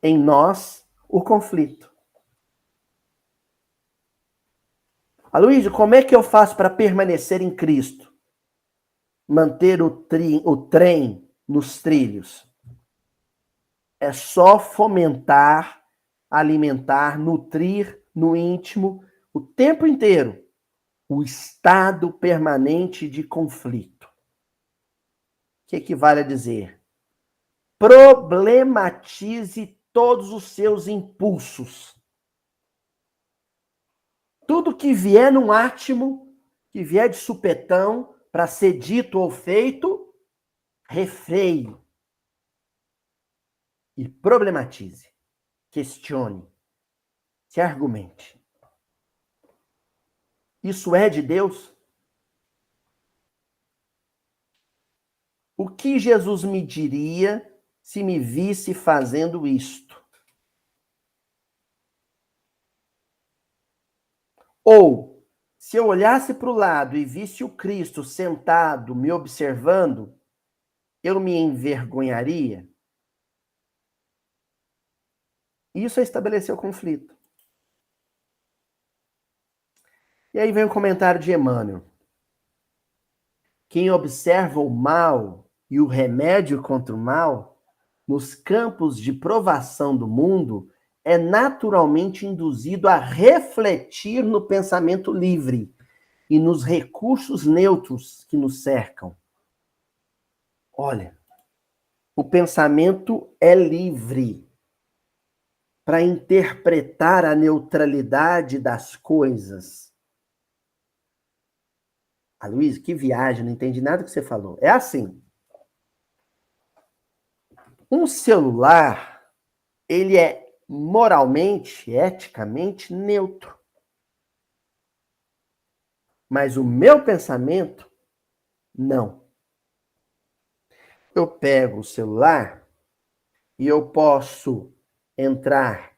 em nós o conflito. Aloysio, como é que eu faço para permanecer em Cristo? Manter o trem nos trilhos. É só fomentar, alimentar, nutrir no íntimo o tempo inteiro o estado permanente de conflito. Que equivale a dizer: problematize todos os seus impulsos. Tudo que vier num átimo, que vier de supetão, para ser dito ou feito, refreie. E problematize. Questione. Se argumente. Isso é de Deus? O que Jesus me diria se me visse fazendo isto? Ou, se eu olhasse para o lado e visse o Cristo sentado me observando, eu me envergonharia? Isso é estabelecer o conflito. E aí vem o comentário de Emmanuel. Quem observa o mal e o remédio contra o mal, nos campos de provação do mundo, é naturalmente induzido a refletir no pensamento livre e nos recursos neutros que nos cercam. Olha, o pensamento é livre para interpretar a neutralidade das coisas. Aloysio, que viagem, não entendi nada que você falou. É assim. Um celular, ele é moralmente, eticamente neutro. Mas o meu pensamento, não. Eu pego o celular e eu posso entrar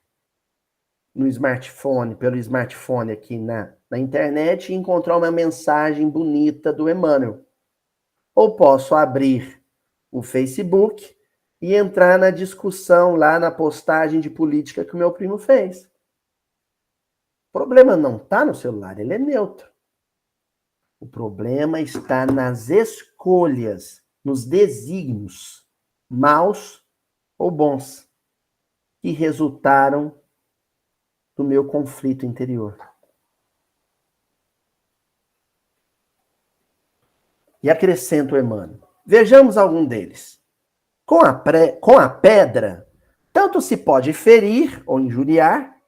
no smartphone, pelo smartphone aqui na internet e encontrar uma mensagem bonita do Emmanuel. Ou posso abrir o Facebook e entrar na discussão lá na postagem de política que o meu primo fez. O problema não está no celular, ele é neutro. O problema está nas escolhas, nos desígnios, maus ou bons, que resultaram do meu conflito interior. E acrescento, Emmanuel, vejamos algum deles. Com a pedra, tanto se pode ferir ou injuriar,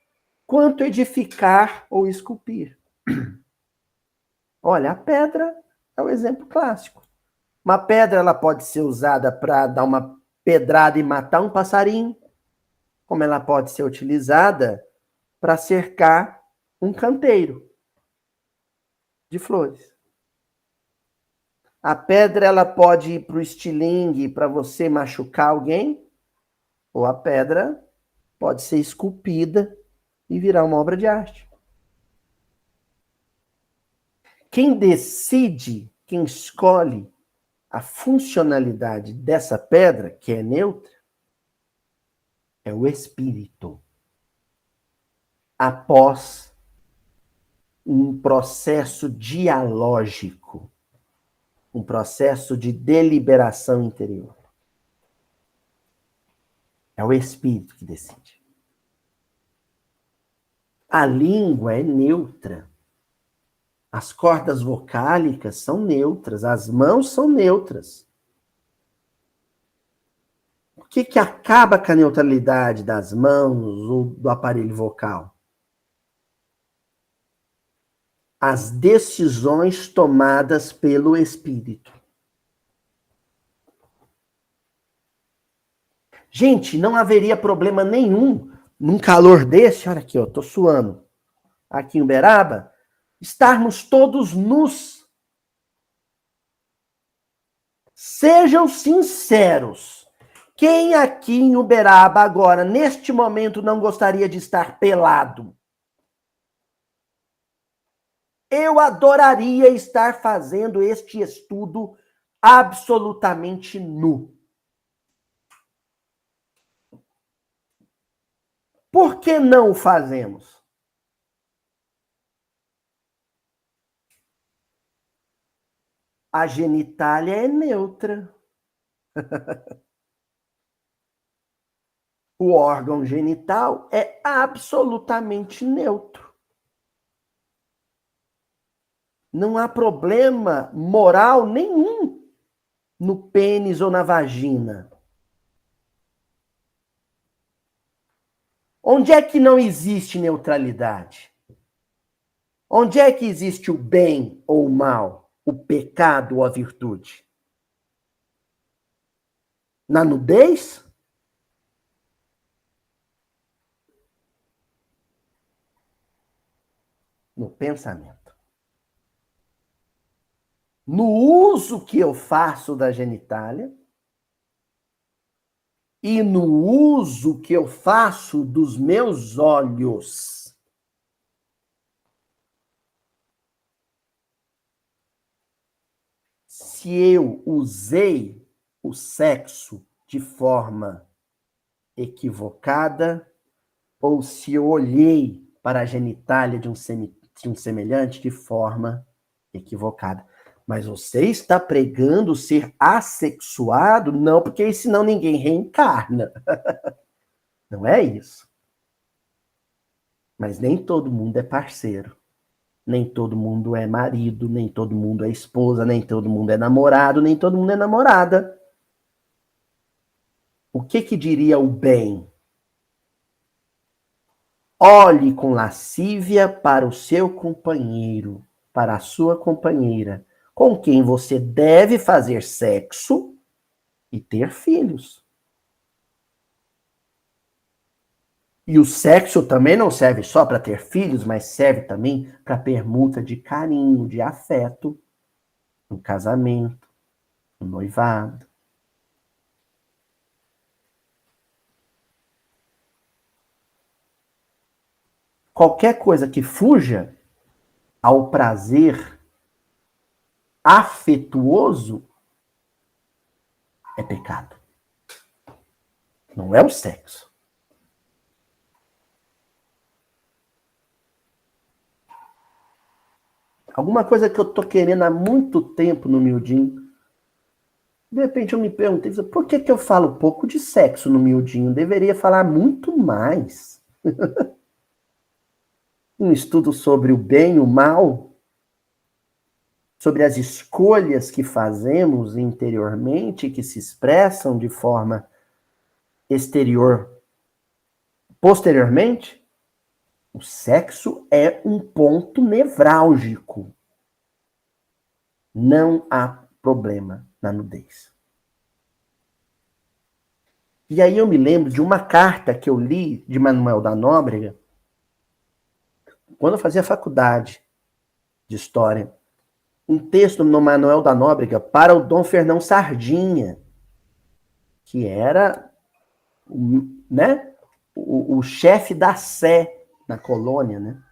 quanto edificar ou esculpir. Olha, a pedra é o exemplo clássico. Uma pedra ela pode ser usada para dar uma pedrada e matar um passarinho, como ela pode ser utilizada para cercar um canteiro de flores. A pedra ela pode ir para o estilingue para você machucar alguém, ou a pedra pode ser esculpida e virar uma obra de arte. Quem decide, quem escolhe a funcionalidade dessa pedra, que é neutra, é o espírito. Após um processo dialógico, um processo de deliberação interior. É o espírito que decide. A língua é neutra. As cordas vocálicas são neutras, as mãos são neutras. O que acaba com a neutralidade das mãos ou do aparelho vocal? As decisões tomadas pelo espírito. Gente, não haveria problema nenhum num calor desse, olha aqui, ó, tô suando, aqui em Uberaba, estarmos todos nus. Sejam sinceros. Quem aqui em Uberaba agora, neste momento, não gostaria de estar pelado? Eu adoraria estar fazendo este estudo absolutamente nu. Por que não o fazemos? A genitália é neutra. O órgão genital é absolutamente neutro. Não há problema moral nenhum no pênis ou na vagina. Onde é que não existe neutralidade? Onde é que existe o bem ou o mal, o pecado ou a virtude? Na nudez? No pensamento. No uso que eu faço da genitália e no uso que eu faço dos meus olhos. Se eu usei o sexo de forma equivocada, ou se eu olhei para a genitália de um semelhante de forma equivocada. Mas você está pregando ser assexuado? Não, porque senão ninguém reencarna. Não é isso. Mas nem todo mundo é parceiro. Nem todo mundo é marido, nem todo mundo é esposa, nem todo mundo é namorado, nem todo mundo é namorada. O que diria o bem? Olhe com lascívia para o seu companheiro, para a sua companheira, com quem você deve fazer sexo e ter filhos. E o sexo também não serve só para ter filhos, mas serve também para permuta de carinho, de afeto, no casamento, no noivado. Qualquer coisa que fuja ao prazer afetuoso é pecado. Não é o sexo. Alguma coisa que eu tô querendo há muito tempo no miudinho. De repente eu me perguntei, por que eu falo pouco de sexo no miudinho? Deveria falar muito mais. Um estudo sobre o bem e o mal, sobre as escolhas que fazemos interiormente, que se expressam de forma exterior posteriormente. O sexo é um ponto nevrálgico. Não há problema na nudez. E aí eu me lembro de uma carta que eu li de Manuel da Nóbrega, quando eu fazia faculdade de História. Um texto no Manuel da Nóbrega para o Dom Fernão Sardinha, que era, né, o chefe da Sé na colônia, né?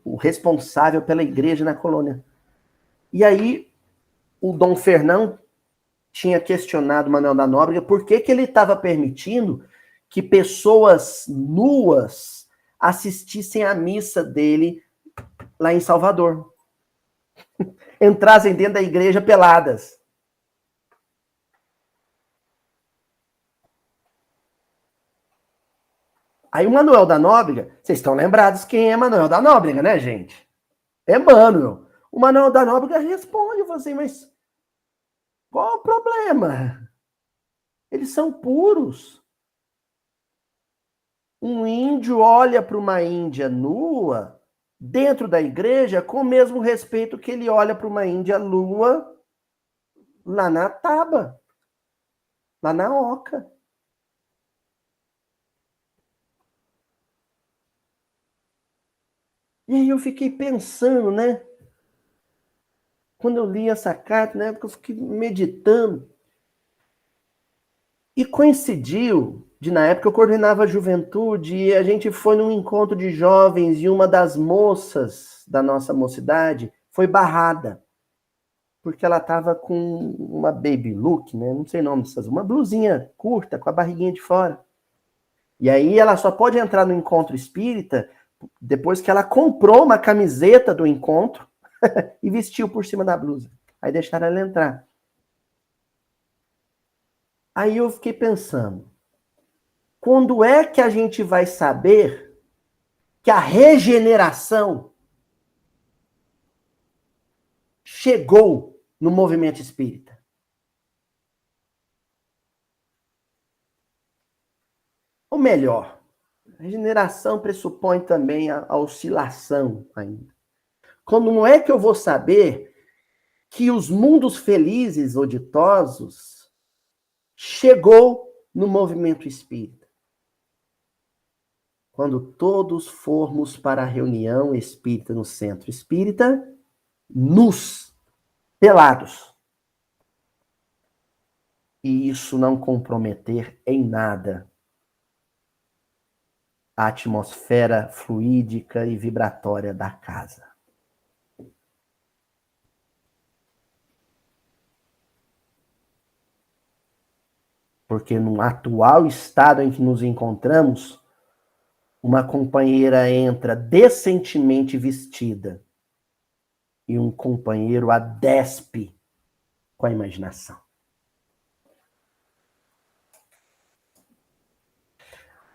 O responsável pela igreja na colônia. E aí o Dom Fernão tinha questionado Manuel da Nóbrega por que ele estava permitindo que pessoas nuas assistissem à missa dele lá em Salvador. Entrassem dentro da igreja peladas. Aí o Manuel da Nóbrega, vocês estão lembrados quem é Manuel da Nóbrega, né, gente? Emmanuel. O Manuel da Nóbrega responde, assim, mas qual o problema? Eles são puros. Um índio olha para uma índia nua dentro da igreja com o mesmo respeito que ele olha para uma índia nua lá na Taba, lá na Oca. E aí eu fiquei pensando, né? Quando eu li essa carta, né, eu fiquei meditando. E coincidiu de, na época, eu coordenava a juventude e a gente foi num encontro de jovens e uma das moças da nossa mocidade foi barrada. Porque ela estava com uma baby look, né? Não sei o nome dessas, uma blusinha curta, com a barriguinha de fora. E aí ela só pode entrar no encontro espírita depois que ela comprou uma camiseta do encontro e vestiu por cima da blusa. Aí deixaram ela entrar. Aí eu fiquei pensando, quando é que a gente vai saber que a regeneração chegou no movimento espírita? Ou melhor, a regeneração pressupõe também a oscilação ainda. Como é que eu vou saber que os mundos felizes ou ditosos chegou no movimento espírita? Quando todos formos para a reunião espírita no centro espírita, nus, pelados. E isso não comprometer em nada a atmosfera fluídica e vibratória da casa. Porque no atual estado em que nos encontramos, uma companheira entra decentemente vestida e um companheiro a despe com a imaginação.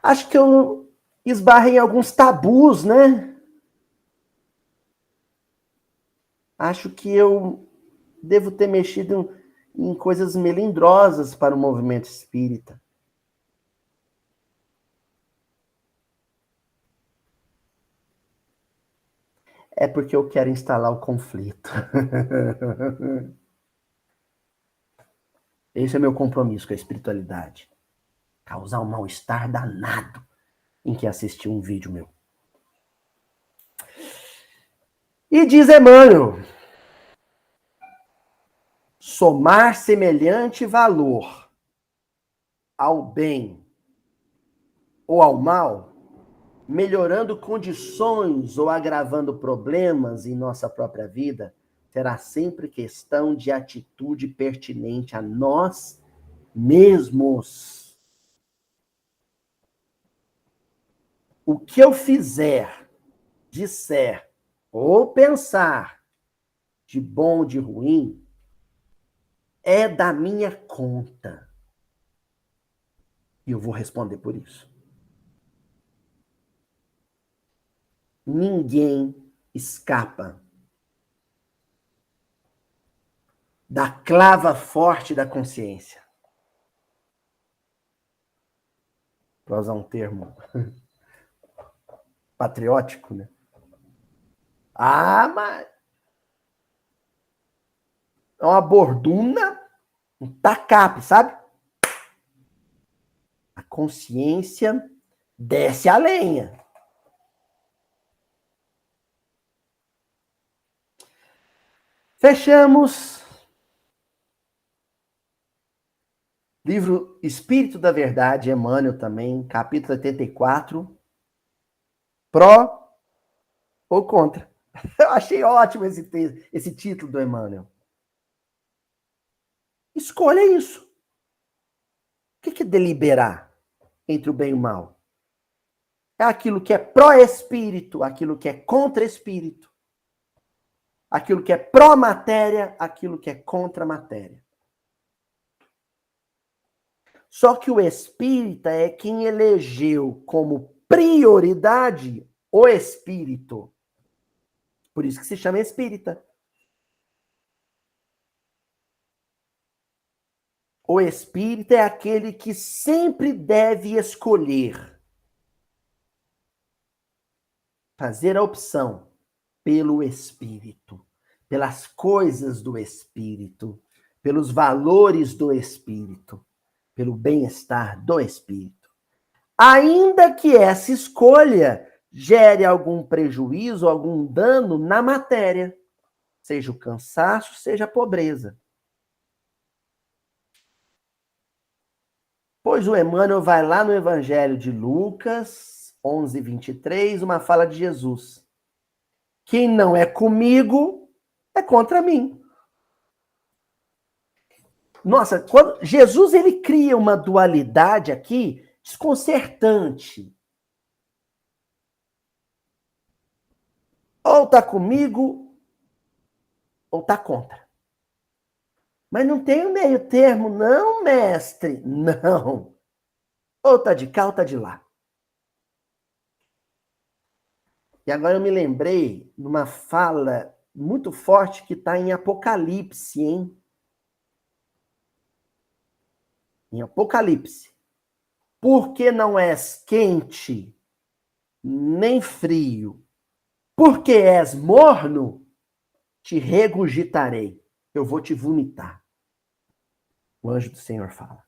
Acho que eu esbarrei em alguns tabus, né? Acho que eu devo ter mexido em coisas melindrosas para o movimento espírita. É porque eu quero instalar o conflito. Esse é meu compromisso com a espiritualidade. Causar um mal-estar danado em quem assistiu um vídeo meu. E diz Emmanuel, somar semelhante valor ao bem ou ao mal, melhorando condições ou agravando problemas em nossa própria vida, será sempre questão de atitude pertinente a nós mesmos. O que eu fizer, disser ou pensar de bom ou de ruim é da minha conta. E eu vou responder por isso. Ninguém escapa da clava forte da consciência. Para usar um termo patriótico, né? Ah, mas é uma borduna, um tacape, sabe? consciência desce a lenha. Fechamos. Livro Espírito da Verdade, Emmanuel também, capítulo 84. Pró ou contra? Eu achei ótimo esse título do Emmanuel. Escolha isso. O que é deliberar entre o bem e o mal? É aquilo que é pró-espírito, aquilo que é contra-espírito. Aquilo que é pró-matéria, aquilo que é contra-matéria. Só que o espírita é quem elegeu como prioridade o espírito. Por isso que se chama espírita. O espírita é aquele que sempre deve escolher, fazer a opção pelo espírito, pelas coisas do espírito, pelos valores do espírito, pelo bem-estar do espírito. Ainda que essa escolha gere algum prejuízo, algum dano na matéria, seja o cansaço, seja a pobreza. Pois o Emmanuel vai lá no Evangelho de Lucas 11:23, uma fala de Jesus. Quem não é comigo é contra mim. Nossa, quando Jesus ele cria uma dualidade aqui desconcertante. Ou tá comigo, ou tá contra. Mas não tem o meio termo, não, mestre. Não. Ou tá de cá, ou tá de lá. E agora eu me lembrei de uma fala muito forte que está em Apocalipse, hein? Em Apocalipse. Porque não és quente, nem frio. Porque és morno, te regurgitarei. Eu vou te vomitar. O anjo do Senhor fala.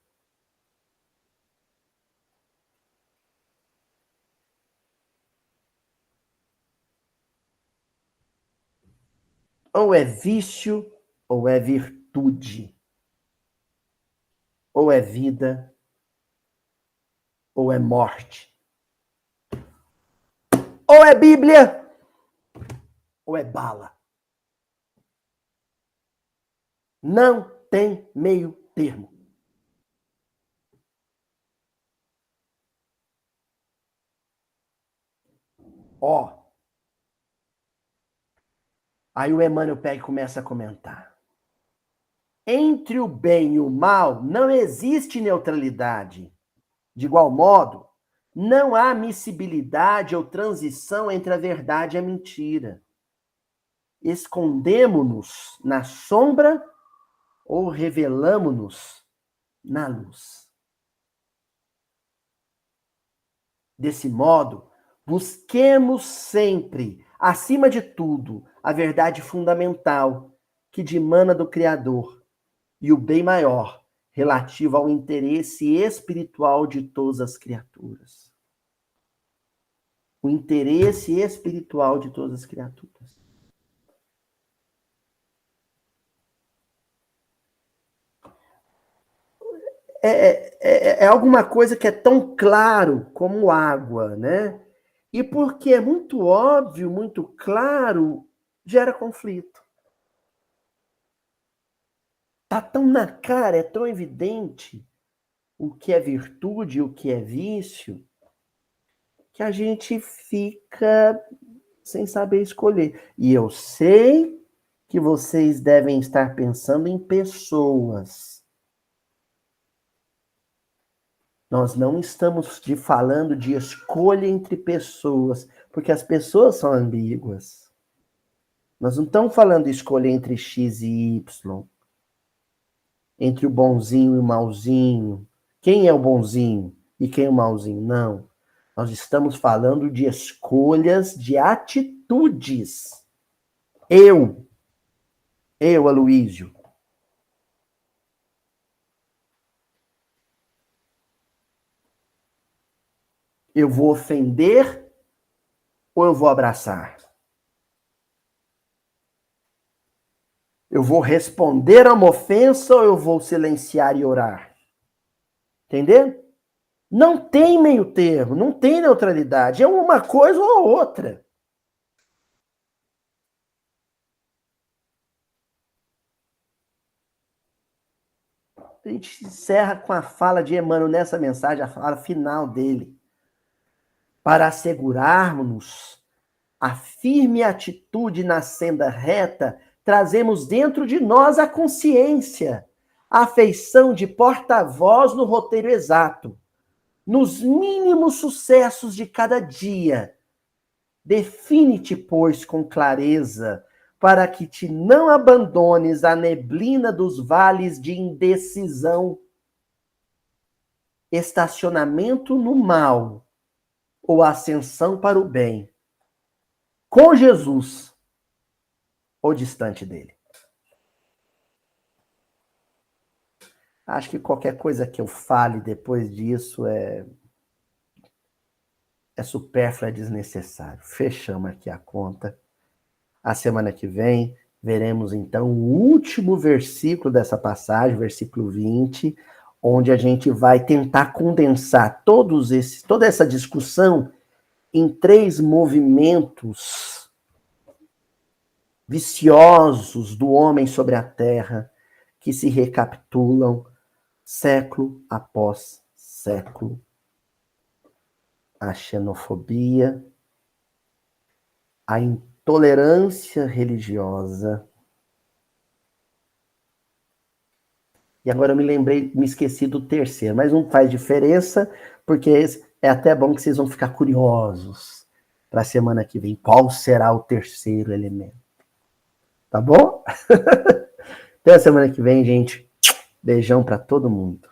Ou é vício, ou é virtude. Ou é vida, ou é morte. Ou é Bíblia, ou é bala. Não tem meio termo. Ó. Aí o Emmanuel pega e começa a comentar. Entre o bem e o mal não existe neutralidade. De igual modo, não há miscibilidade ou transição entre a verdade e a mentira. Escondemo-nos na sombra ou revelamo-nos na luz. Desse modo, busquemos sempre, acima de tudo, a verdade fundamental que dimana do Criador e o bem maior relativo ao interesse espiritual de todas as criaturas. O interesse espiritual de todas as criaturas. É alguma coisa que é tão claro como água, né? E porque é muito óbvio, muito claro, gera conflito. Tá tão na cara, é tão evidente o que é virtude e o que é vício, que a gente fica sem saber escolher. E eu sei que vocês devem estar pensando em pessoas. Nós não estamos falando de escolha entre pessoas, porque as pessoas são ambíguas. Nós não estamos falando de escolha entre X e Y, entre o bonzinho e o malzinho. Quem é o bonzinho e quem é o malzinho? Não. Nós estamos falando de escolhas, de atitudes. Eu, Aloísio, Eu vou ofender ou eu vou abraçar? Eu vou responder a uma ofensa ou eu vou silenciar e orar? Entendeu? Não tem meio termo, não tem neutralidade. É uma coisa ou outra. A gente encerra com a fala de Emmanuel nessa mensagem, a fala final dele. Para assegurarmos a firme atitude na senda reta, trazemos dentro de nós a consciência, a afeição de porta-voz no roteiro exato, nos mínimos sucessos de cada dia. Define-te, pois, com clareza, para que te não abandones à neblina dos vales de indecisão, estacionamento no mal ou ascensão para o bem, com Jesus ou distante dele. Acho que qualquer coisa que eu fale depois disso é supérfluo, é desnecessário. Fechamos aqui a conta. A semana que vem veremos então o último versículo dessa passagem, versículo 20, onde a gente vai tentar condensar toda essa discussão em 3 movimentos viciosos do homem sobre a terra, que se recapitulam século após século. A xenofobia, a intolerância religiosa. E agora eu me esqueci do terceiro, mas não faz diferença, porque é até bom que vocês vão ficar curiosos para a semana que vem. Qual será o terceiro elemento? Tá bom? Até a semana que vem, gente. Beijão para todo mundo.